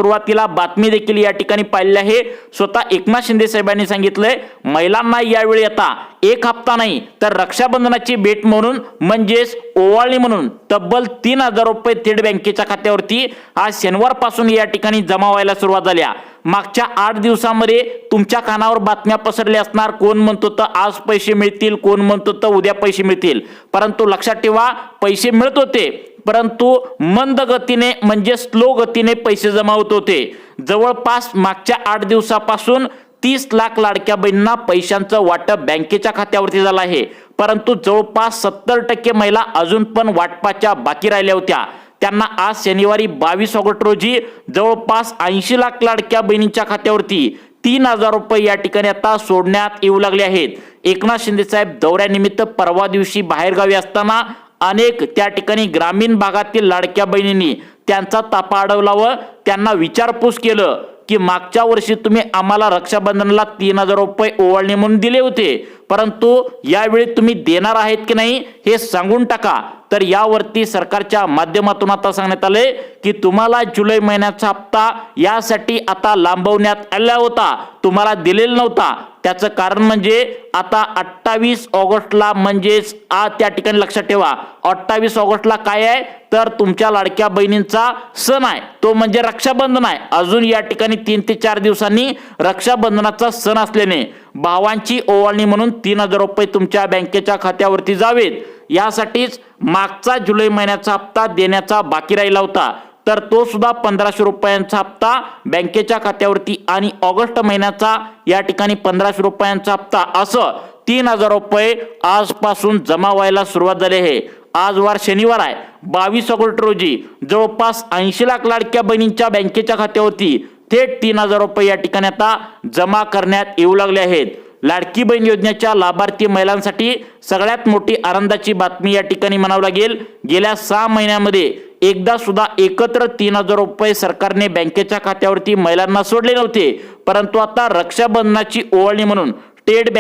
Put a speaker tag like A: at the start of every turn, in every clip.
A: सुरुवातीला बातमी देखील या ठिकाणी पाहिली आहे। स्वतः एकनाथ शिंदे साहेबांनी सांगितलंय महिलांना यावेळी आता एक हप्ता नाही तर रक्षाबंधनाची भेट म्हणून म्हणजेच ओवाळणी म्हणून तब्बल 3000 रुपये थेट बँकेच्या खात्यावरती आज शनिवारपासून या ठिकाणी जमा व्हायला सुरुवात झाली। मागच्या 8 दिवसांमध्ये तुमच्या कानावर बातम्या पसरल्या असणार, कोण म्हणतो तर आज पैसे मिळतील, कोण म्हणतो तर उद्या पैसे मिळतील, परंतु लक्षात ठेवा पैसे मिळत होते परंतु मंद गतीने म्हणजे स्लो गतीने पैसे जमा होत होते। जवळपास मागच्या 8 दिवसापासून 30 लाख लाडक्या बहिणींना पैशांचं वाटप बँकेच्या खात्यावरती झालं आहे, परंतु जवळपास 70% महिला अजून पण वाटपाच्या बाकी राहिल्या होत्या। त्यांना आज शनिवारी 22 ऑगस्ट रोजी जवळपास 80 लाख लाडक्या बहिणींच्या खात्यावरती 3000 रुपये या ठिकाणी आता सोडण्यात येऊ लागले आहेत। एकनाथ शिंदे साहेब दौऱ्यानिमित्त परवा दिवशी बाहेरगावी असताना अनेक त्या ठिकाणी ग्रामीण भागातील लाडक्या बहिणींनी त्यांचा तापा अडवला व त्यांना विचारपूस केलं की मागच्या वर्षी तुम्ही आम्हाला रक्षाबंधनाला 3000 रुपये ओवाळणी म्हणून दिले होते, परंतु यावेळी तुम्ही देणार आहेत की नाही हे सांगून टाका। तर यावरती सरकारच्या माध्यमातून आता सांगण्यात आले की तुम्हाला जुलै महिन्याचा हप्ता यासाठी आता लांबवण्यात आला होता, तुम्हाला दिलेला नव्हता। त्याचं कारण म्हणजे आता 28 ऑगस्टला म्हणजेच आज त्या ठिकाणी लक्षात ठेवा 28 ऑगस्टला काय आहे तर तुमच्या लाडक्या बहिणींचा सण आहे, तो म्हणजे रक्षाबंधन आहे। अजून या ठिकाणी 3 ते 4 दिवसांनी रक्षाबंधनाचा सण असल्याने भावांची ओवाळणी म्हणून 3000 रुपये तुमच्या बँकेच्या खात्यावरती जावेत, यासाठीच मागचा जुलै महिन्याचा हप्ता देण्याचा बाकी राहिला होता तर तो सुद्धा 1500 रुपयांचा हप्ता बँकेच्या खात्यावरती आणि ऑगस्ट महिन्याचा या ठिकाणी 1500 रुपयांचा हप्ता असं 3000 रुपये आजपासून जमा व्हायला सुरुवात झाली आहे। आज वार शनिवार आहे 22 ऑगस्ट रोजी जवळपास 80 लाख लाडक्या बहिणींच्या बँकेच्या खात्यावरती थेट 3000 रुपये या ठिकाणी आता जमा करण्यात येऊ लागले आहेत। लाडकी बहीण योजनेच्या लाभार्थी महिलांसाठी सगळ्यात मोठी आनंदाची बातमी या ठिकाणी म्हणावं लागेल, गेल्या 6 महिन्यामध्ये एकदा सुद्धा एकत्र 3000 रुपये सरकारने बँकेच्या खात्यावरती महिलांना सोडले नव्हते, परंतु आता रक्षाबंधनाची ओवाळणी म्हणून स्टेट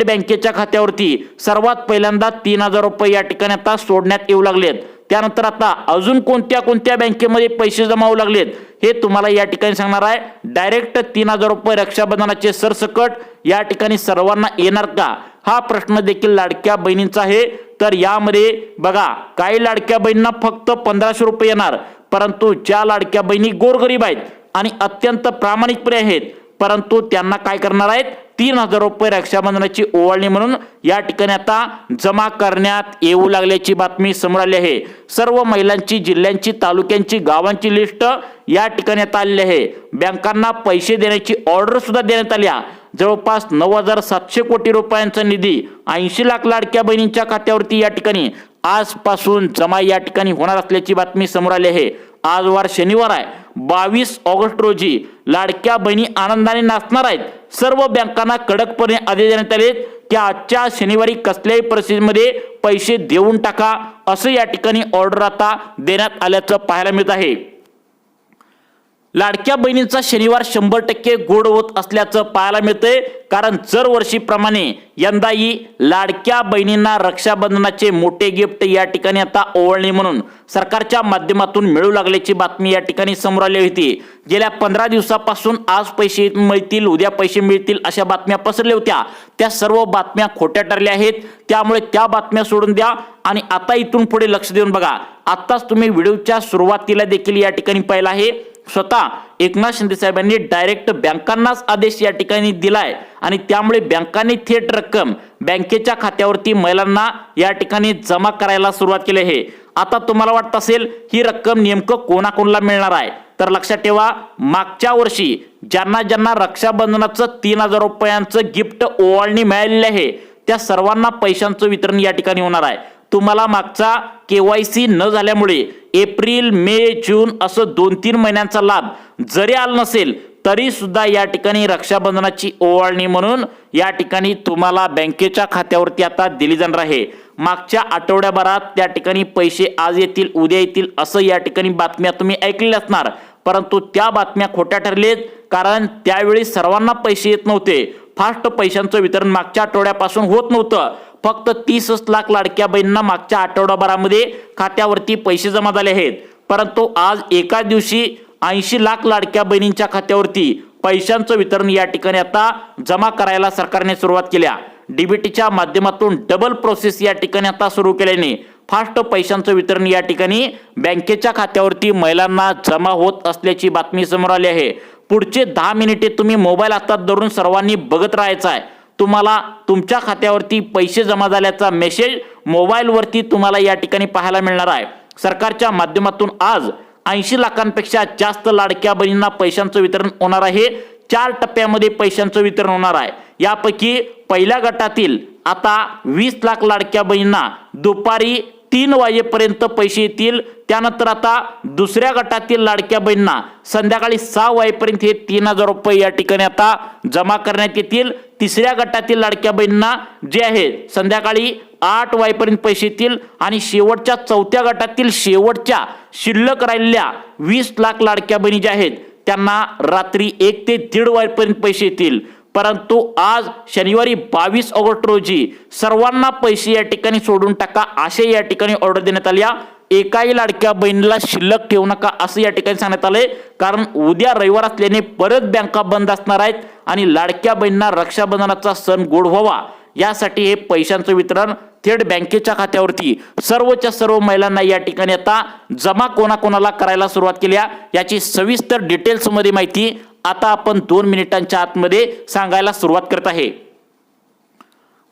A: बँकेच्या खात्यावरती सर्वात पहिल्यांदा 3000 रुपये या ठिकाणी आता सोडण्यात येऊ लागलेत। त्यानंतर आता अजून कोणत्या बँकेमध्ये पैसे जमा होऊ लागलेत हे तुम्हाला या ठिकाणी सांगणार आहे। डायरेक्ट 3000 रुपये रक्षाबंधनाचे सरसकट या ठिकाणी सर्वांना येणार का हा प्रश्न देखील लाडक्या बहिणींचा आहे। तर यामध्ये बघा काही लाडक्या बहिणींना फक्त 1500 रुपये येणार, परंतु ज्या लाडक्या बहिणी गोरगरीब आहेत आणि अत्यंत प्रामाणिकपणे आहेत परंतु त्यांना काय करणार आहेत 3000 रुपये रक्षाबंधनाची ओवाळणी म्हणून या ठिकाणी आता जमा करण्यात येऊ लागल्याची बातमी समोर आली आहे। सर्व महिलांची जिल्ह्यांची तालुक्यांची गावांची लिस्ट या ठिकाणी आता आलेली आहे। बँकांना पैसे देण्याची ऑर्डर सुद्धा देण्यात आली आहे। जवळपास 9700 कोटी रुपयांचा निधी 80 लाख लाडक्या बहिणींच्या खात्यावरती या ठिकाणी आजपासून जमा या ठिकाणी होणार असल्याची बातमी समोर आली आहे। आज वार शनिवार आहे 22 ऑगस्ट रोजी लाडक्या बहिणी आनंदाने नाचणार आहेत। सर्व बँकांना कडकपणे आदेश देण्यात आले की आजच्या शनिवारी कसल्याही परिस्थितीमध्ये पैसे देऊन टाका असं या ठिकाणी ऑर्डर आता देण्यात आल्याचं पाहायला मिळत आहे। लाडक्या बहिणींचा शनिवार 100% गोड होत असल्याचं पाहायला मिळतंय, कारण दरवर्षीप्रमाणे यंदाही लाडक्या बहिणींना रक्षाबंधनाचे मोठे गिफ्ट या ठिकाणी आता ओवाळणी म्हणून सरकारच्या माध्यमातून मिळू लागल्याची बातमी या ठिकाणी समोर आली होती। गेल्या 15 दिवसापासून आज पैसे मिळतील उद्या पैसे मिळतील अशा बातम्या पसरल्या होत्या, त्या सर्व बातम्या खोट्या ठरल्या आहेत। त्यामुळे त्या बातम्या सोडून द्या आणि आता इथून पुढे लक्ष देऊन बघा। आताच तुम्ही व्हिडिओच्या सुरुवातीला देखील या ठिकाणी पाहिलं आहे, स्वतः एकनाथ शिंदे साहेबांनी डायरेक्ट बँकांनाच आदेश या ठिकाणी दिलाय आणि त्यामुळे बँकांनी थेट रक्कम बँकेच्या खात्यावरती महिलांना या ठिकाणी जमा करायला सुरुवात केली आहे। आता तुम्हाला वाटत असेल ही रक्कम नेमकं कोणाकोणाला मिळणार आहे, तर लक्षात ठेवा मागच्या वर्षी ज्यांना रक्षाबंधनाचं 3000 रुपयांचं गिफ्ट ओवाळणी मिळालेली आहे त्या सर्वांना पैशांचं वितरण या ठिकाणी होणार आहे। तुम्हाला मागचा KYC न झाल्यामुळे एप्रिल मे जून असं 2-3 महिन्यांचा लाभ जरी आला नसेल तरी सुद्धा या ठिकाणी रक्षाबंधनाची ओवाळणी म्हणून या ठिकाणी तुम्हाला बँकेच्या खात्यावरती आता दिली जाणार आहे। मागच्या आठवड्याभरात त्या ठिकाणी पैसे आज येतील उद्या येतील असं या ठिकाणी बातम्या तुम्ही ऐकलेल्या असणार, परंतु त्या बातम्या खोट्या ठरलेत, कारण त्यावेळी सर्वांना पैसे येत नव्हते। फास्ट पैशांचं वितरण मागच्या आठवड्यापासून होत नव्हतं। फक्त 30 लाख लाडक्या बहिणींना मागच्या आठवड्याभरामध्ये खात्यावरती पैसे जमा झाले आहेत, परंतु आज एका दिवशी 80 लाख लाडक्या बहिणींच्या खात्यावरती पैशांचं वितरण या ठिकाणी आता जमा करायला सरकारने सुरुवात केल्या। डीबीटीच्या माध्यमातून डबल प्रोसेस या ठिकाणी आता सुरू केल्याने फास्ट पैशांचं वितरण या ठिकाणी बँकेच्या खात्यावरती महिलांना जमा होत असल्याची बातमी समोर आली आहे। पुढचे 10 मिनिटे तुम्ही मोबाईल हातात धरून सर्वांनी बघत राहायचं आहे। तुम्हाला तुमच्या खात्यावरती पैसे जमा झाल्याचा मेसेज मोबाईलवरती तुम्हाला या ठिकाणी पाहायला मिळणार आहे। सरकारच्या माध्यमातून आज 80 लाखांपेक्षा जास्त लाडक्या बहिणींना पैशांचं वितरण होणार आहे। 4 टप्प्यामध्ये पैशांचं वितरण होणार आहे। यापैकी पहिल्या गटातील आता 20 लाख लाडक्या बहिणींना दुपारी 3 वाजेपर्यंत पैसे येतील। त्यानंतर आता दुसऱ्या गटातील लाडक्या बहिणींना संध्याकाळी 6 वाजेपर्यंत हे 3000 रुपये या ठिकाणी आता जमा करण्यात येतील। तिसऱ्या गटातील लाडक्या बहिणींना जे आहे संध्याकाळी 8 वाजेपर्यंत पैसे येतील आणि शेवटच्या चौथ्या गटातील शेवटच्या शिल्लक राहिलेल्या 20 लाख लाडक्या बहिणी ज्या आहेत त्यांना रात्री 1 ते 1:30 वाजेपर्यंत पैसे येतील। परंतु आज शनिवारी 22 ऑगस्ट रोजी सर्वांना पैसे या ठिकाणी सोडून टाका असे या ठिकाणी ऑर्डर देण्यात आल्या। एकाही लाडक्या बहिणीला शिल्लक ठेवू नका असं या ठिकाणी सांगण्यात आलंय, कारण उद्या रविवार असल्याने परत बँका बंद असणार आहेत आणि लाडक्या बहिणींना रक्षाबंधनाचा सण गोड व्हावा यासाठी हे पैशांचं वितरण थेट बँकेच्या खात्यावरती सर्वच्या सर्व महिलांना या ठिकाणी आता जमा कोणाकोणाला करायला सुरुवात केल्या याची सविस्तर डिटेल्स मध्ये माहिती आता आपण 2 मिनिटांच्या आतमध्ये सांगायला सुरुवात करत आहे।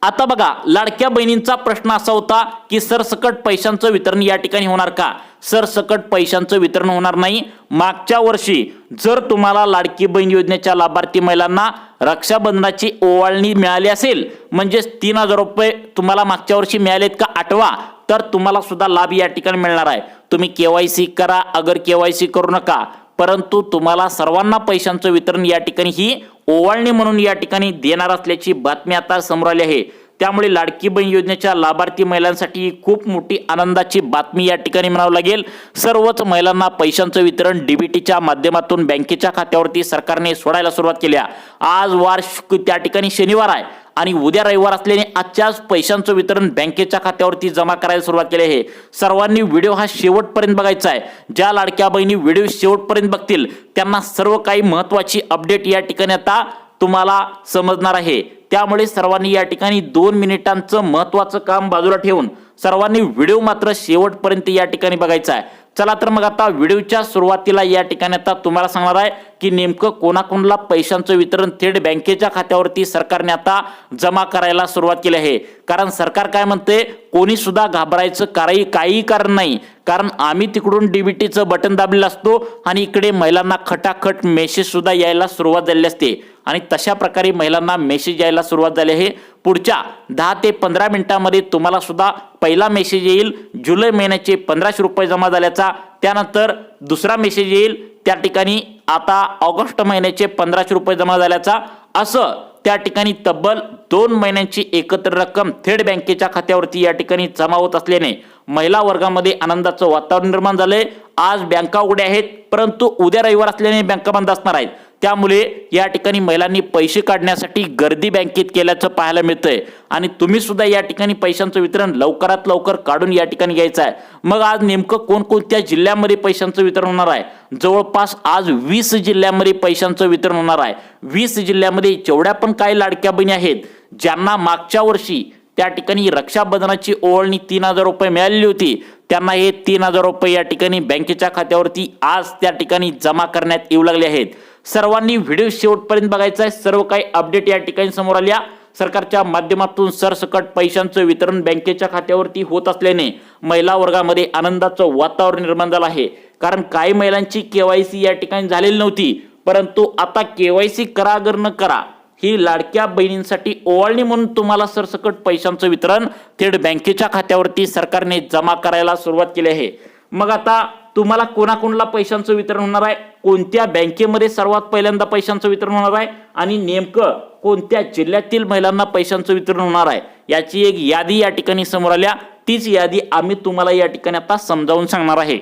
A: आता बघा, लाडक्या बहिणींचा प्रश्न असा होता की सरसकट पैशांचं वितरण या ठिकाणी होणार का? सरसकट पैशांचं वितरण होणार नाही। मागच्या वर्षी जर तुम्हाला लाडकी बहीण योजनेच्या लाभार्थी महिलांना रक्षाबंधनाची ओवाळणी मिळाली असेल, म्हणजे 3000 रुपये तुम्हाला मागच्या वर्षी मिळालेत का आठवा, तर तुम्हाला सुद्धा लाभ या ठिकाणी मिळणार आहे। तुम्ही केवायसी करा, अगर केवायसी करू नका, परंतु तुम्हाला सर्वांना पैशांचं वितरण या ठिकाणी ही ओवाळणी म्हणून या ठिकाणी देणार असल्याची बातमी आता समोर आली आहे। त्यामुळे लाडकी बहीण योजनेच्या लाभार्थी महिलांसाठी खूप मोठी आनंदाची बातमी या ठिकाणी म्हणावं लागेल। सर्वच महिलांना पैशांचं वितरण डीबीटीच्या माध्यमातून बँकेच्या खात्यावरती सरकारने सोडायला सुरुवात केल्या। आज वार त्या ठिकाणी शनिवार आहे आणि उद्या रविवार असल्याने आजच्याच पैशांचं वितरण बँकेच्या खात्यावरती जमा करायला सुरुवात केली आहे। सर्वांनी व्हिडिओ हा शेवटपर्यंत बघायचा आहे। ज्या लाडक्या बहिणी व्हिडिओ शेवटपर्यंत बघतील त्यांना सर्व काही महत्त्वाची अपडेट या ठिकाणी आता तुम्हाला समजणार आहे। त्यामुळे सर्वांनी या ठिकाणी 2 मिनिटांचं महत्त्वाचं काम बाजूला ठेवून सर्वांनी व्हिडिओ मात्र शेवटपर्यंत या ठिकाणी बघायचा आहे। चला तर मग आता व्हिडिओच्या सुरुवातीला या ठिकाणी आता तुम्हाला सांगणार आहे की नेमकं कोणाकोणाला पैशांचं वितरण थेट बँकेच्या खात्यावरती सरकारने आता जमा करायला सुरुवात केली आहे। कारण सरकार काय म्हणते, कोणी सुद्धा घाबरायचं काही कारण नाही, कारण आम्ही तिकडून डीबीटीचं बटन दाबलेलं असतो आणि इकडे महिलांना खटाखट मेसेज सुद्धा यायला सुरुवात झालेली असते आणि तशा प्रकारे महिलांना मेसेज यायला सुरुवात झाली आहे। पुढच्या 10 ते 15 मिनिटांमध्ये तुम्हाला सुद्धा पहिला मेसेज येईल जुलै महिन्याचे 1500 रुपये जमा झाल्याचा। त्यानंतर दुसरा मेसेज येईल त्या ठिकाणी आता ऑगस्ट महिन्याचे 1500 रुपये जमा झाल्याचा। असं त्या ठिकाणी तब्बल 2 महिन्यांची एकत्र रक्कम थेट बँकेच्या खात्यावरती या ठिकाणी जमा होत असल्याने महिला वर्गामध्ये आनंदाचं वातावरण निर्माण झालंय। आज बँका उघड्या आहेत, परंतु उद्या रविवार असल्याने बँका बंद असणार आहेत। त्यामुळे या ठिकाणी महिलांनी पैसे काढण्यासाठी गर्दी बँकेत केल्याचं पाहायला मिळतंय आणि तुम्ही सुद्धा या ठिकाणी पैशांचं वितरण लवकरात लवकर काढून या ठिकाणी घ्यायचं आहे। मग आज नेमकं कोणकोणत्या जिल्ह्यामध्ये पैशांचं वितरण होणार आहे? जवळपास आज 20 जिल्ह्यामध्ये पैशांचं वितरण होणार आहे। 20 जिल्ह्यामध्ये जेवढ्या पण काही लाडक्या बहिणी आहेत ज्यांना मागच्या वर्षी त्या ठिकाणी रक्षाबंधनाची ओवाळणी 3000 रुपये मिळालेली होती, त्यांना हे 3000 रुपये या ठिकाणी बँकेच्या खात्यावरती आज त्या ठिकाणी जमा करण्यात येऊ लागले आहेत। सर्वांनी व्हिडिओ शेवटपर्यंत बघायचा आहे। सर्व काही अपडेट या ठिकाणी समोर आल्या। सरकारच्या माध्यमातून सरसकट पैशांचं वितरण बँकेच्या खात्यावरती होत असल्याने महिला वर्गामध्ये आनंदाचं वातावरण निर्माण झालं आहे। कारण काही महिलांची केवायसी या ठिकाणी झालेली नव्हती, परंतु आता केवायसी करा अगर न करा ही लाडक्या बहिणींसाठी ओवाळणी म्हणून तुम्हाला सरसकट पैशांचं वितरण थेट बँकेच्या खात्यावरती सरकारने जमा करायला सुरुवात केली आहे। मग आता तुम्हाला कोणाकोणाला पैशांचं वितरण होणार आहे, कोणत्या बँकेमध्ये सर्वात पहिल्यांदा पैशांचं वितरण होणार आहे आणि नेमकं कोणत्या जिल्ह्यातील महिलांना पैशांचं वितरण होणार आहे याची एक यादी या ठिकाणी समोर आल्या। तीच यादी आम्ही तुम्हाला या ठिकाणी आता समजावून सांगणार आहे।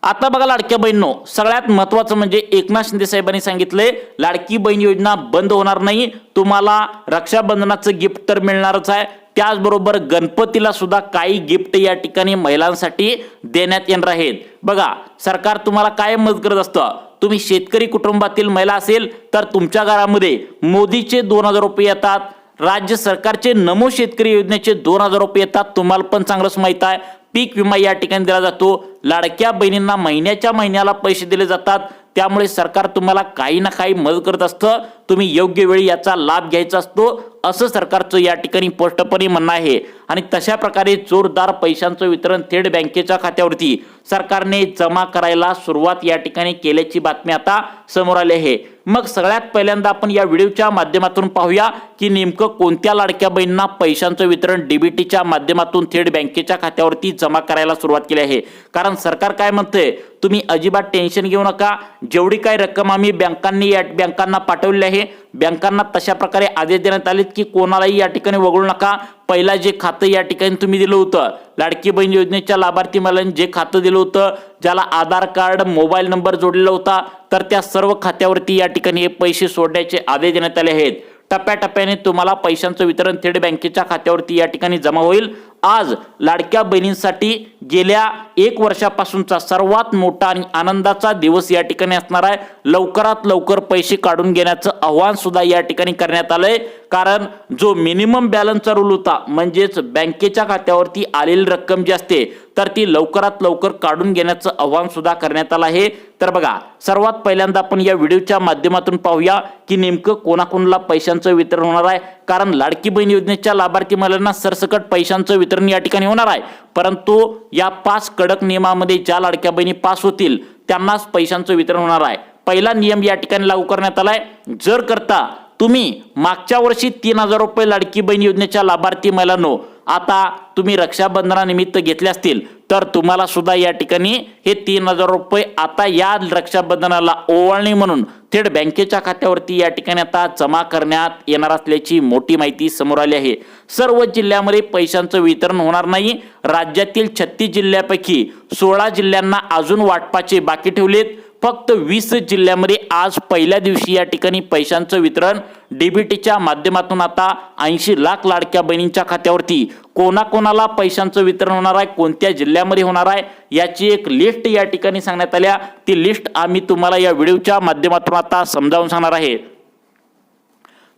A: आता बघा लाडक्या बहिणींनो, सगळ्यात महत्त्वाचं म्हणजे एकनाथ शिंदे साहेबांनी सांगितलंय लाडकी बहीण योजना बंद होणार नाही, तुम्हाला रक्षाबंधनाचं गिफ्ट तर मिळणारच आहे, त्याचबरोबर गणपतीला सुद्धा काही गिफ्ट या ठिकाणी महिलांसाठी देण्यात येणार आहेत। बघा सरकार तुम्हाला काय मदत करत असतं, तुम्ही शेतकरी कुटुंबातील महिला असेल तर तुमच्या घरामध्ये मोदीचे 2000 रुपये येतात, राज्य सरकारचे नमो शेतकरी योजनेचे 2000 रुपये येतात, तुम्हाला पण चांगलंच माहित आहे। पीक विमा या ठिकाणी दिला जातो, लाडक्या बहिणींना महिन्याच्या महिन्याला पैसे दिले जातात, त्यामुळे सरकार तुम्हाला काही ना काही मदत करत असतं, तुम्ही योग्य वेळी याचा लाभ घ्यायचा असतो असं सरकारचं या ठिकाणी स्पष्टपणे म्हणणं आहे। आणि तशा प्रकारे जोरदार पैशांचं वितरण थेट बँकेच्या खात्यावरती सरकारने जमा करायला सुरुवात या ठिकाणी केल्याची बातमी आता समोर आली आहे। मग सगळ्यात पहिल्यांदा आपण या व्हिडिओच्या माध्यमातून पाहूया की नेमकं कोणत्या लाडक्या बहिणींना पैशांचं वितरण डीबीटीच्या माध्यमातून थेट बँकेच्या खात्यावरती जमा करायला सुरुवात केली आहे। कारण सरकार काय म्हणतंय, तुम्ही अजिबात टेन्शन घेऊ नका, जेवढी काही रक्कम आम्ही बँकांना पाठवली आहे, बँकांना तशा प्रकारे आदेश देण्यात आलेत की कोणालाही या ठिकाणी वगळू नका। पहिला जे खातं या ठिकाणी तुम्ही दिलं होतं, लाडकी बहीण योजनेच्या लाभार्थी महिलांनी जे खातं दिलं होतं, ज्याला आधार कार्ड मोबाईल नंबर जोडलेला होता, तर त्या सर्व खात्यावरती या ठिकाणी हे पैसे सोडण्याचे आदेश देण्यात आले आहेत। टप्प्याटप्प्याने तुम्हाला पैशांचं वितरण थेट बँकेच्या खात्यावरती या ठिकाणी जमा होईल। आज लाडक्या बहिणींसाठी गेल्या 1 वर्षापासूनचा सर्वात मोठा आणि आनंदाचा दिवस या ठिकाणी असणार आहे। लवकरात लवकर पैसे काढून घेण्याचं आव्हान सुद्धा या ठिकाणी करण्यात आलंय, कारण जो मिनिमम बॅलन्सचा रूल होता, म्हणजेच बँकेच्या खात्यावरती आलेली रक्कम जी असते तर ती लवकरात लवकर काढून घेण्याचं आव्हान सुद्धा करण्यात आलं आहे। तर बघा सर्वात पहिल्यांदा आपण या व्हिडिओच्या माध्यमातून पाहूया की नेमकं कोणाकोणाला पैशांचं वितरण होणार आहे। कारण लाडकी बहीण योजनेच्या लाभार्थी महिलांना सरसकट पैशांचं वितरण या ठिकाणी होणार आहे, परंतु या 5 कडक नियमामध्ये ज्या लाडक्या बहिणी पास होतील त्यांनाच पैशांचं वितरण होणार आहे। पहिला नियम या ठिकाणी लागू करण्यात आलाय, जर करता तुम्ही मागच्या वर्षी 3000 रुपये लाडकी बहीण योजनेच्या लाभार्थी महिलांनो आता तुम्ही रक्षाबंधनानिमित्त घेतले असतील तर तुम्हाला सुद्धा या ठिकाणी हे 3000 रुपये आता या रक्षाबंधनाला ओवाळणी म्हणून थेट बँकेच्या खात्यावरती या ठिकाणी आता जमा करण्यात येणार असल्याची मोठी माहिती समोर आली आहे। सर्व जिल्ह्यामध्ये पैशांचं वितरण होणार नाही, राज्यातील 36 जिल्ह्यापैकी 16 जिल्ह्यांना अजून वाटपाचे बाकी ठेवलेत। फक्त 20 जिल्ह्यामध्ये आज पहिल्या दिवशी या ठिकाणी पैशांचं वितरण डीबीटीच्या माध्यमातून आता 80 लाख लाडक्या बहिणींच्या खात्यावरती कोणाकोणाला पैशांचं वितरण होणार आहे, कोणत्या जिल्ह्यामध्ये होणार आहे याची एक लिस्ट या ठिकाणी सांगण्यात आल्या। ती लिस्ट आम्ही तुम्हाला या व्हिडिओच्या माध्यमातून आता समजावून सांगणार आहे।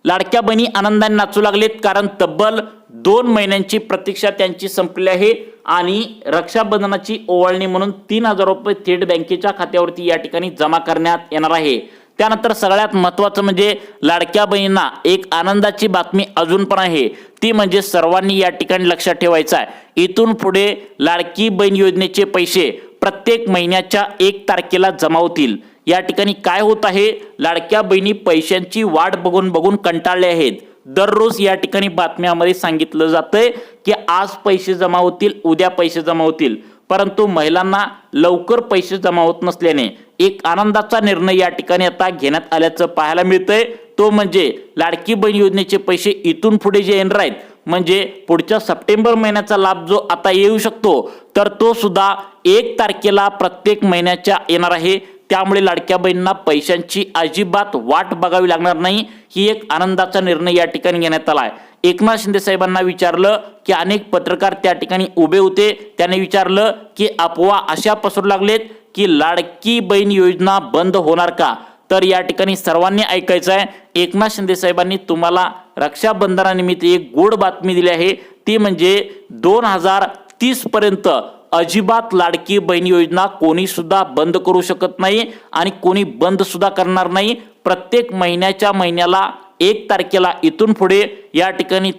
A: लाडक्या बहिणी आनंदाने नाचू लागलेत, कारण तब्बल 2 महिन्यांची प्रतीक्षा त्यांची संपली आहे आणि रक्षाबंधनाची ओवाळणी म्हणून 3000 रुपये थेट बँकेच्या खात्यावरती या ठिकाणी जमा करण्यात येणार आहे। त्यानंतर सगळ्यात महत्त्वाचं म्हणजे लाडक्या बहिणींना एक आनंदाची बातमी अजून पण आहे, ती म्हणजे सर्वांनी या ठिकाणी लक्षात ठेवायचं आहे, इथून पुढे लाडकी बहीण योजनेचे पैसे प्रत्येक महिन्याच्या 1 तारखेला जमा होतील। या ठिकाणी काय होत आहे, लाडक्या बहिणी पैशांची वाट बघून बघून कंटाळले आहेत। दररोज या ठिकाणी बातम्यामध्ये सांगितलं जातंय की आज पैसे जमा होतील, उद्या पैसे जमा होतील, परंतु महिलांना लवकर पैसे जमा होत नसल्याने एक आनंदाचा निर्णय या ठिकाणी आता घेण्यात आल्याचं पाहायला मिळतंय। तो म्हणजे लाडकी बहीण योजनेचे पैसे इथून पुढे जे येणार आहेत, म्हणजे पुढच्या सप्टेंबर महिन्याचा लाभ जो आता येऊ शकतो तर तो सुद्धा 1 तारखेला प्रत्येक महिन्याच्या येणार आहे। त्यामुळे लाडक्या बहिणींना पैशांची अजिबात वाट बघावी लागणार नाही, ही एक आनंदाचा निर्णय या ठिकाणी घेण्यात आला आहे। एकनाथ शिंदे साहेबांना विचारलं की अनेक पत्रकार त्या ठिकाणी उभे होते, त्याने विचारलं की अफवा अशा पसरू लागलेत की लाडकी बहीण योजना बंद होणार का, तर या ठिकाणी सर्वांनी ऐकायचं आहे। एकनाथ शिंदे साहेबांनी तुम्हाला रक्षाबंधनानिमित्त एक गोड बातमी दिली आहे, ती म्हणजे 2030 पर्यंत अजिबात लाडकी बहीण योजना कोणी सुद्धा बंद करू शकत नाही आणि कोणी बंद सुद्धा करणार नाही। प्रत्येक महिन्याला 1 तारखेला इथून पुढे या ठिकाणी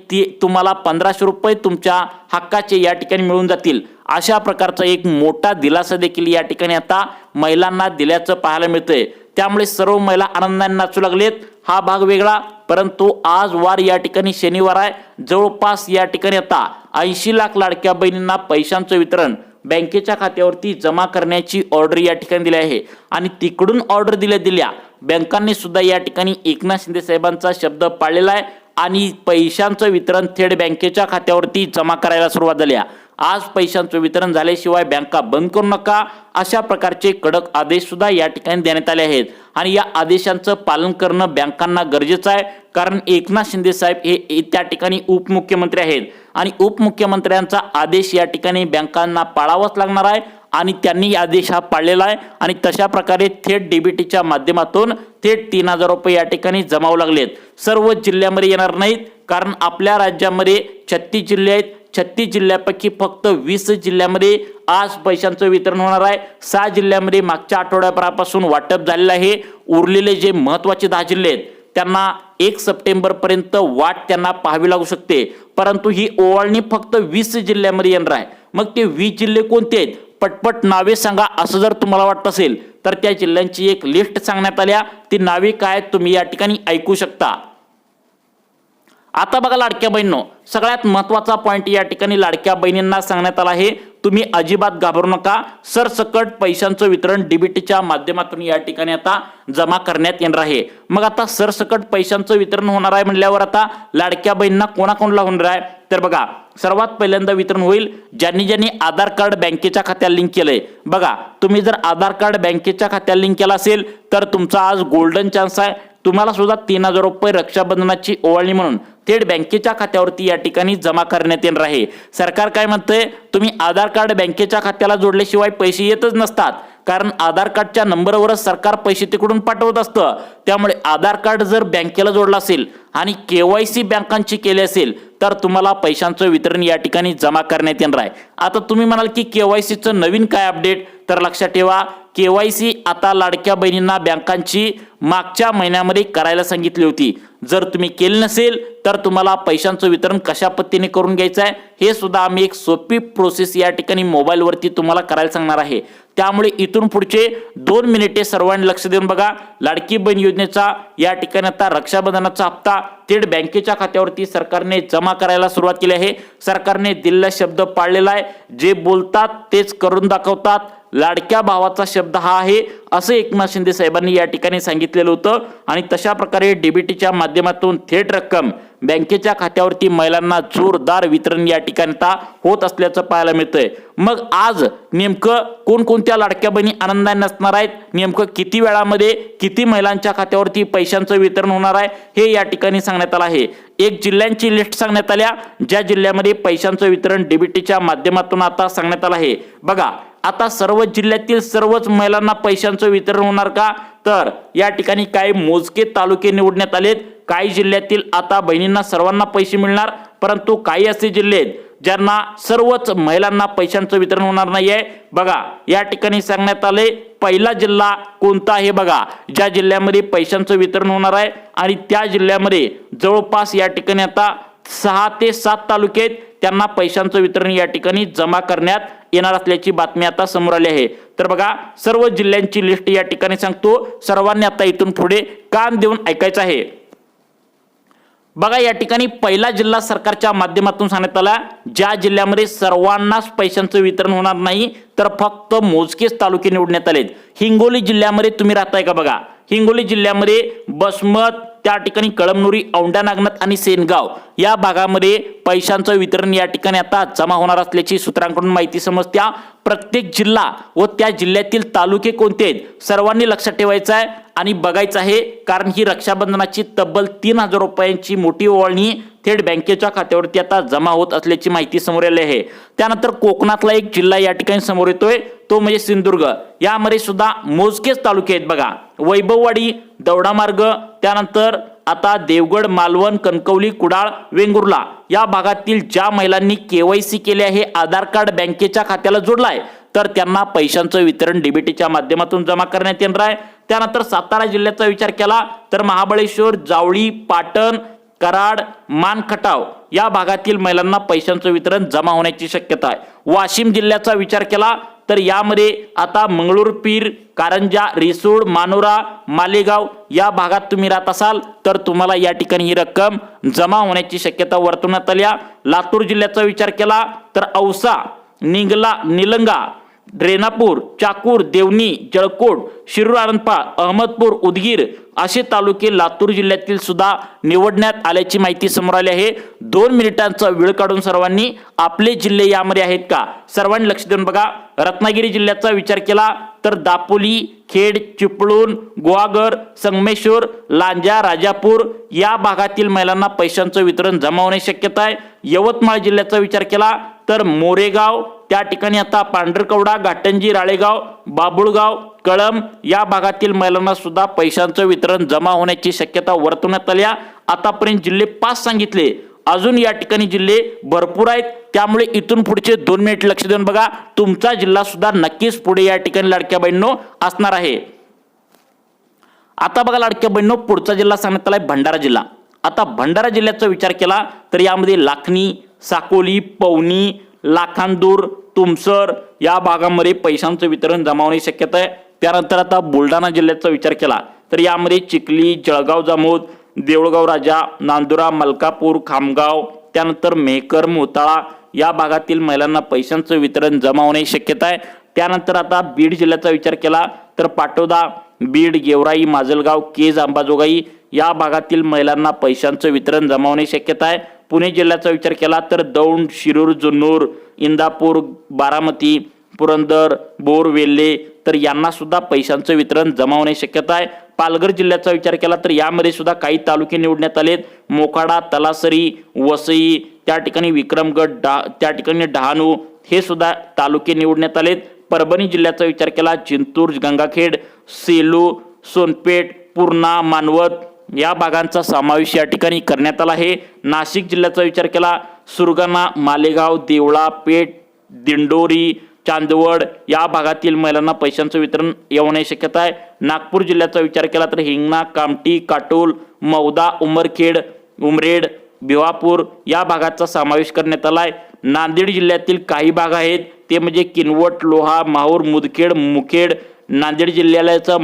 A: तुम्हाला 1500 रुपये तुमच्या हक्काचे या ठिकाणी मिळून जातील। अशा प्रकारचा एक मोठा दिलासा देखील या ठिकाणी आता महिलांना दिल्याचं पाहायला मिळतंय। त्यामुळे सर्व महिला आनंदाने नाचू लागलेत। हा भाग वेगळा, परंतु आज वार या ठिकाणी शनिवार आहे, जवळपास या ठिकाणी आता 80 लाख लाडक्या बहिणींना पैशांचं वितरण बँकेच्या खात्यावरती जमा करण्याची ऑर्डर या ठिकाणी दिली आहे आणि तिकडून ऑर्डर दिल्या बँकांनी सुद्धा या ठिकाणी एकनाथ शिंदे साहेबांचा शब्द पाळलेला आहे आणि पैशांचं वितरण थेट बँकेच्या खात्यावरती जमा करायला सुरुवात झाली आहे। आज पैशांचं वितरण झाल्याशिवाय बँका बंद करू नका, अशा प्रकारचे कडक आदेश सुद्धा या ठिकाणी देण्यात आले आहेत आणि या आदेशांचं पालन करणं बँकांना गरजेचं आहे, कारण एकनाथ शिंदे साहेब हे त्या ठिकाणी उपमुख्यमंत्री आहेत आणि उपमुख्यमंत्र्यांचा आदेश या ठिकाणी बँकांना पाळावाच लागणार आहे आणि त्यांनी आदेश हा पाळलेला आहे आणि तशा प्रकारे थेट डीबीटीच्या माध्यमातून थेट 3,000 रुपये या ठिकाणी जमावू लागलेत. सर्व जिल्ह्यामध्ये येणार नाहीत, कारण आपल्या राज्यामध्ये 36 जिल्हे आहेत. 36 जिल्ह्यापैकी फक्त 20 जिल्ह्यामध्ये आज पैशांचं वितरण होणार आहे. 6 जिल्ह्यामध्ये मागच्या आठवड्याभरापासून वाटप झालेलं आहे. उरलेले जे महत्त्वाचे 10 जिल्हे आहेत त्यांना 1 सप्टेंबरपर्यंत वाट त्यांना पाहावी लागू शकते, परंतु ही ओवाळणी फक्त 20 जिल्ह्यामध्ये येणार आहे. मग ते 20 जिल्हे कोणते आहेत, पटपट नावे सांगा असं जर तुम्हाला वाटत असेल तर त्या जिल्ह्यांची एक लिस्ट सांगण्यात आल्या. ती नावे काय तुम्ही या ठिकाणी ऐकू शकता. आता बघा लाडक्या बहिणींनो, सगळ्यात महत्त्वाचा पॉईंट या ठिकाणी लाडक्या बहिणींना सांगण्यात आला आहे. तुम्ही अजिबात घाबरू नका. सरसकट पैशांचं वितरण डीबीटीच्या माध्यमातून या ठिकाणी आता जमा करण्यात येणार आहे. मग आता सरसकट पैशांचं वितरण होणार आहे म्हणल्यावर आता लाडक्या बहिणींना कोणाकोणाला होणार आहे तर बघा, सर्वात पहिल्यांदा वितरण होईल ज्यांनी ज्यांनी आधार कार्ड बँकेच्या खात्याला लिंक केलंय. बघा, तुम्ही जर आधार कार्ड बँकेच्या खात्याला लिंक केला असेल तर तुमचा आज गोल्डन चान्स आहे. तुम्हाला सुद्धा 3,000 रुपये रक्षाबंधनाची ओवाळणी म्हणून थेट बँकेच्या खात्यावरती या ठिकाणी जमा करण्यात येणार आहे. सरकार काय म्हणतंय, तुम्ही आधार कार्ड बँकेच्या खात्याला जोडल्याशिवाय पैसे येतच नसतात, कारण आधार कार्डच्या नंबरवरच सरकार पैसे तिकडून पाठवत असतं. त्यामुळे आधार कार्ड जर बँकेला जोडला असेल आणि KYC बँकांची केली असेल तर तुम्हाला पैशांचं वितरण या ठिकाणी जमा करण्यात येणार आहे. आता तुम्ही म्हणाल की KYCचं नवीन काय अपडेट, तर लक्षात ठेवा, KYC आता लाडक्या बहिणींना बँकांची मागच्या महिन्यामध्ये करायला सांगितली होती. जर तुम्ही केले नसेल तर तुम्हाला पैशांचं वितरण कशा पद्धतीने करून घ्यायचं आहे हे सुद्धा आम्ही एक सोपी प्रोसेस या ठिकाणी मोबाईलवरती तुम्हाला करायला सांगणार आहे. त्यामुळे इथून पुढचे 2 मिनिटे सर्वांनी लक्ष देऊन बघा. लाडकी बहीण योजनेचा या ठिकाणी आता रक्षाबंधनाचा हप्ता थेट बँकेच्या खात्यावरती सरकारने जमा करायला सुरुवात केली आहे. सरकारने दिलेला शब्द पाळलेला आहे. जे बोलतात तेच करून दाखवतात. लाडक्या भावाचा शब्द हा आहे असं एकनाथ शिंदे साहेबांनी या ठिकाणी सांगितलेलं होतं आणि तशा प्रकारे डीबीटीच्या माध्यमातून थेट रक्कम बँकेच्या खात्यावरती महिलांना जोरदार वितरण या ठिकाणी होत असल्याचं पाहायला मिळतंय. मग आज नेमकं कोणकोणत्या लाडक्या बहिणी आनंदाने नसणार आहेत, नेमकं किती वेळामध्ये किती महिलांच्या खात्यावरती पैशांचं वितरण होणार आहे हे या ठिकाणी सांगण्यात आलं आहे. एक जिल्ह्यांची लिस्ट सांगण्यात आल्या ज्या जिल्ह्यामध्ये पैशांचं वितरण डीबीटीच्या माध्यमातून आता सांगण्यात आलं आहे. बघा, आता सर्व जिल्ह्यातील सर्वच महिलांना पैशांचं वितरण होणार का, तर या ठिकाणी काही मोजके तालुके निवडण्यात आलेत. काही जिल्ह्यातील आता बहिणींना सर्वांना पैसे मिळणार, परंतु काही असे जिल्हे आहेत ज्यांना सर्वच महिलांना पैशांचं वितरण होणार नाहीये. बघा, या ठिकाणी सांगण्यात आले पहिला जिल्हा कोणता आहे बघा, ज्या जिल्ह्यामध्ये पैशांचं वितरण होणार आहे आणि त्या जिल्ह्यामध्ये जवळपास या ठिकाणी आता 6 ते 7 तालुके आहेत, त्यांना पैशांचं वितरण या ठिकाणी जमा करण्यात येणार असल्याची बातमी आता समोर आली आहे. तर बघा, सर्व जिल्ह्यांची लिस्ट या ठिकाणी सांगतो. सर्वांनी आता इथून पुढे कान देऊन ऐकायचं आहे. बघा, या ठिकाणी पहिला जिल्हा सरकारच्या माध्यमातून सांगण्यात आला ज्या जिल्ह्यामध्ये सर्वांनाच पैशांचं वितरण होणार नाही तर फक्त मोजकेच तालुके निवडण्यात आलेत. हिंगोली जिल्ह्यामध्ये तुम्ही राहताय का बघा, हिंगोली जिल्ह्यामध्ये बसमत, त्या ठिकाणी कळमनुरी, औंढा नागनाथ आणि सेनगाव या भागामध्ये पैशांचं वितरण या ठिकाणी आता जमा होणार असल्याची सूत्रांकडून माहिती समजत्या. प्रत्येक जिल्हा व त्या जिल्ह्यातील तालुके कोणते आहेत सर्वांनी लक्षात ठेवायचं आहे आणि बघायचं आहे, कारण ही रक्षाबंधनाची तब्बल 3,000 रुपयांची मोठी ओवाळणी थेट बँकेच्या खात्यावरती आता जमा होत असल्याची माहिती समोर आली आहे. त्यानंतर कोकणातला एक जिल्हा या ठिकाणी समोर येतोय, तो म्हणजे सिंधुदुर्ग. यामध्ये सुद्धा मोजकेच तालुके आहेत बघा, वैभववाडी, दौडामार्ग, त्यानंतर आता देवगड, मालवण, कणकवली, कुडाळ, वेंगुर्ला या भागातील ज्या महिलांनी KYC केले आहे, आधार कार्ड बँकेच्या खात्याला जोडलाय, तर त्यांना पैशांचं वितरण डीबीटीच्या माध्यमातून जमा करण्यात येणार आहे. त्यानंतर सातारा जिल्ह्याचा विचार केला तर महाबळेश्वर, जावळी, पाटण, कराड, मानखटाव या भागातील महिलांना पैशांचं वितरण जमा होण्याची शक्यता आहे. वाशिम जिल्ह्याचा विचार केला तर यामध्ये आता मंगळूरपीर, कारंजा, रिसोड, मानोरा, मालेगाव या भागात तुम्ही राहत असाल तर तुम्हाला या ठिकाणी ही रक्कम जमा होण्याची शक्यता वर्तवण्यात आली. लातूर जिल्ह्याचा विचार केला तर औसा, निलंगा रेणापूर, चाकूर, देवणी, जळकोट, शिरूर, आनंदपाळ, अहमदपूर, उदगीर असे तालुके लातूर जिल्ह्यातील सुद्धा निवडण्यात आल्याची माहिती समोर आली आहे। 2 मिनिटांचा वेळ काढून सर्वांनी आपले जिल्हे यामध्ये आहेत का सर्वांनी लक्ष देऊन बघा। रत्नागिरी जिल्ह्याचा विचार केला तर दापोली, खेड, चिपळूण, गुहागर, संगमेश्वर, लांजा, राजापूर या भागातील महिलांना पैशांचं वितरण जमा होण्याची शक्यता आहे। यवतमाळ जिल्ह्याचा विचार केला तर मोरेगाव त्या ठिकाणी आता पांढरकवडा, घाटंजी, राळेगाव, बाबुळगाव, कळंब या भागातील महिलांना सुद्धा पैशांचं वितरण जमा होण्याची शक्यता वर्तवण्यात आली। आतापर्यंत जिल्हे 5 सांगितले, अजून या ठिकाणी जिल्हे भरपूर आहेत, त्यामुळे इथून पुढचे 2 मिनिट लक्ष देऊन बघा। तुमचा जिल्हा सुद्धा नक्कीच पुढे या ठिकाणी लाडक्या बहिणींनो असणार आहे। आता बघा लाडक्या बहिणींनो, पुढचा जिल्हा सांगण्यात आलाय भंडारा जिल्हा। आता भंडारा जिल्ह्याचा विचार केला तर यामध्ये लाखनी, साकोली, पवनी, लाखांदूर, तुमसर या भागामध्ये पैशांचं वितरण जमा होण्याची शक्यता आहे। त्यानंतर आता बुलढाणा जिल्ह्याचा विचार केला तर यामध्ये चिखली, जळगाव, जामोद, देऊळगाव राजा, नांदुरा, मलकापूर, खामगाव, त्यानंतर मेहकर, मोताळा या भागातील महिलांना पैशांचं वितरण जमा होण्याची शक्यता आहे। त्यानंतर आता बीड जिल्ह्याचा विचार केला तर पाटोदा, बीड, गेवराई, माजलगाव, केज, अंबाजोगाई या भागातील महिलांना पैशांचं वितरण जमा होण्याची शक्यता आहे। पुणे जिल्ह्याचा विचार केला तर दौंड, शिरूर, जुन्नूर, इंदापूर, बारामती, पुरंदर, बोर, वेल्हे तर यांना सुद्धा पैशांचं वितरण जमा होण्याची शक्यता आहे। पालघर जिल्ह्याचा विचार केला तर यामध्ये सुद्धा काही तालुके निवडण्यात आलेत, मोखाडा, तलासरी, वसई त्या ठिकाणी, विक्रमगड, त्या ठिकाणी डहाणू हे सुद्धा तालुके निवडण्यात आलेत। परभणी जिल्ह्याचा विचार केला जिंतूर, गंगाखेड, सेलू, सोनपेठ, पूर्णा, मानवत या भागांचा समावेश या ठिकाणी करण्यात आला आहे। नाशिक जिल्ह्याचा विचार केला सुरगाणा, मालेगाव, देवळा, पेठ, दिंडोरी, चांदवड या भागातील महिलांना पैशांचं वितरण होण्याची शक्यता आहे। नागपूर जिल्ह्याचा विचार केला तर हिंगणा, कामठी, काटोल, मौदा, उमरखेड, उमरेड, भिवापूर या भागाचा समावेश करण्यात आला आहे। नांदेड जिल्ह्यातील काही भाग आहेत ते म्हणजे किनवट, लोहा, माहूर, मुदखेड, मुखेड, नांदेड जिल्ह्याचा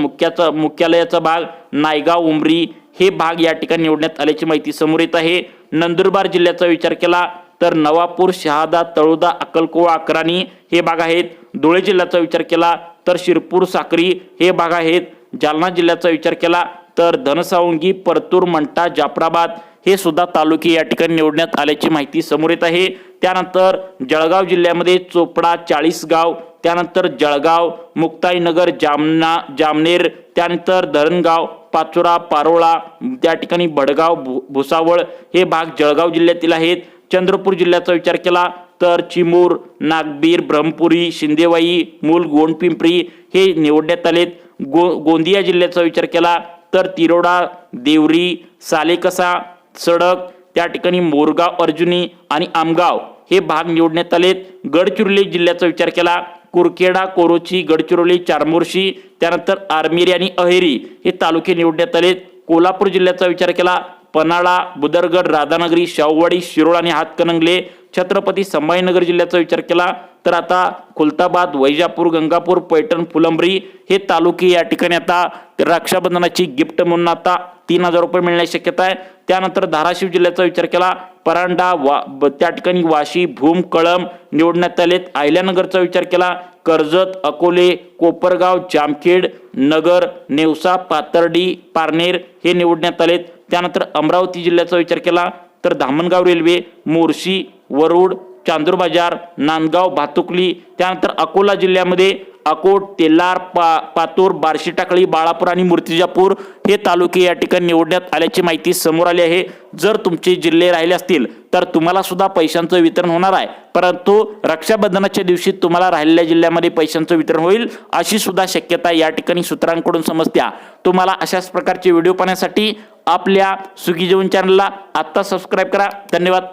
A: मुख्यालयाचा भाग नायगाव, उमरी हे भाग या ठिकाणी निवडण्यात आल्याची माहिती समोर येत आहे। नंदुरबार जिल्ह्याचा विचार केला तर नवापूर, शहादा, तळोदा, अक्कलकोवा, अक्राणी हे भाग आहेत। धुळे जिल्ह्याचा विचार केला तर शिरपूर, साक्री हे भाग आहेत। जालना जिल्ह्याचा विचार केला तर धनसावंगी, परतूर, मंठा, जाफराबाद हे सुद्धा तालुके या ठिकाणी निवडण्यात आल्याची माहिती समोर येत आहे। त्यानंतर जळगाव जिल्ह्यामध्ये चोपडा, 40गाव, त्यानंतर जळगाव, मुक्ताईनगर, जामनेर, त्यानंतर धरणगाव, पाचोरा, पारोळा त्या ठिकाणी बडगाव, भुसावळ हे भाग जळगाव जिल्ह्यातील आहेत। चंद्रपूर जिल्ह्याचा विचार केला तर चिमूर, नागबीर, ब्रह्मपुरी, शिंदेवाई, मूल, गोंडपिंपरी हे निवडण्यात आलेत। गोंदिया जिल्ह्याचा विचार केला तर तिरोडा, देवरी, सालेकसा, सडक त्या ठिकाणी मोरगाव, अर्जुनी आणि आमगाव हे भाग निवडण्यात आलेत। गडचिरोली जिल्ह्याचा विचार केला कुरखेडा, कोरोची, गडचिरोली, चारमोर्शी, त्यानंतर आर्मिरी आणि अहेरी हे तालुके निवडण्यात आलेत। कोल्हापूर जिल्ह्याचा विचार केला पन्हाळा, बुदरगड, राधानगरी, शाहूवाडी, शिरोळ आणि हातकणंगले। छत्रपती संभाजीनगर जिल्ह्याचा विचार केला तर आता खुलताबाद, वैजापूर, गंगापूर, पैठण, फुलंब्री हे तालुके या ठिकाणी आता रक्षाबंधनाची गिफ्ट म्हणून आता 3000 रुपये मिळण्याची शक्यता आहे। त्यानंतर धाराशिव जिल्ह्याचा विचार केला परांडा, त्या ठिकाणी वाशी, भूम, कळंब निवडण्यात आलेत। अहिल्यानगरचा विचार केला कर्जत, अकोले, कोपरगाव, जामखेड, नगर, नेवसा, पाथर्डी, पारनेर हे निवडण्यात आलेत। त्यानंतर अमरावती जिल्ह्याचा विचार केला तर धामणगाव रेल्वे, मोर्शी, वरुड, चांदूर बाजार, नांदगाव, भातुकली, त्यानंतर अकोला जिल्ह्यामध्ये अकोट, तेल्लार, पातूर, बार्शी टाकळी, बाळापूर आणि मूर्तिजापूर हे तालुके या ठिकाणी निवडण्यात आल्याची माहिती समोर आली आहे। जर तुमचे जिल्हे राहिले असतील तर तुम्हाला सुद्धा पैशांचं वितरण होणार आहे, परंतु रक्षाबंधनाच्या दिवशी तुम्हाला राहिलेल्या जिल्ह्यामध्ये पैशांचं वितरण होईल अशी सुद्धा शक्यता या ठिकाणी सूत्रांकडून समजत्या। तुम्हाला अशाच प्रकारचे व्हिडिओ पाहण्यासाठी आपल्या सुखी जीवन चॅनलला आत्ता सबस्क्राईब करा। धन्यवाद।